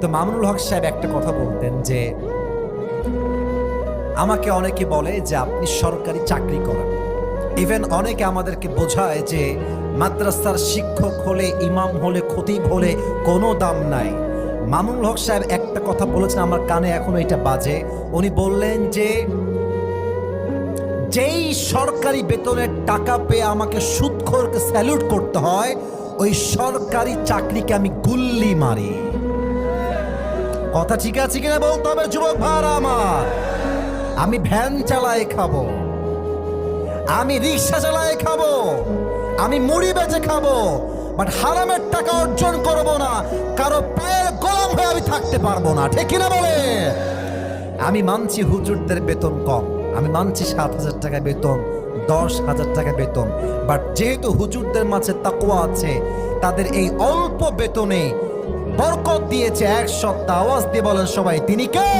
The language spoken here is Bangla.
তো মামুনুল হক সাহেব একটা কথা বলতেন যে, আমাকে অনেকে বলে যে আপনি সরকারি চাকরি করেন, ইভেন অনেকে আমাদেরকে বোঝায় যে মাদ্রাসার শিক্ষক হলে, ইমাম হলে, খতিব হলে কোনো দাম নাই। মামুনুল হক সাহেব একটা কথা বলেছেন, আমার কানে এখনো এটা বাজে। উনি বললেন যে, যেই সরকারি বেতনের টাকা পেয়ে আমাকে সুদখোরকে স্যালুট করতে হয়, ওই সরকারি চাকরিকে আমি গুল্লি মারি। কথা ঠিক আছে কিনা বলতে হবে যুবক ভাইরা আমার। আমি ভ্যান চালায় খাবো, আমি রিক্সা চালায় খাবো, আমি মুড়ি বেচে খাবো, বাট হারামের টাকা অর্জন করব না, কারো পায়ের গোলাম হয়ে আমি থাকতে পারবো না। ঠিক কিনা বলে? আমি মানছি হুজুরদের বেতন কম, আমি মানছি 7,000 টাকা বেতন, 10,000 টাকা বেতন, বাট যেহেতু হুজুরদের মাঝে তাকওয়া আছে, তাদের এই অল্প বেতনে বরকত দিয়েছে এক সপ্তাহ। আওয়াজ দিয়ে বলেন সবাই, তিনি কে?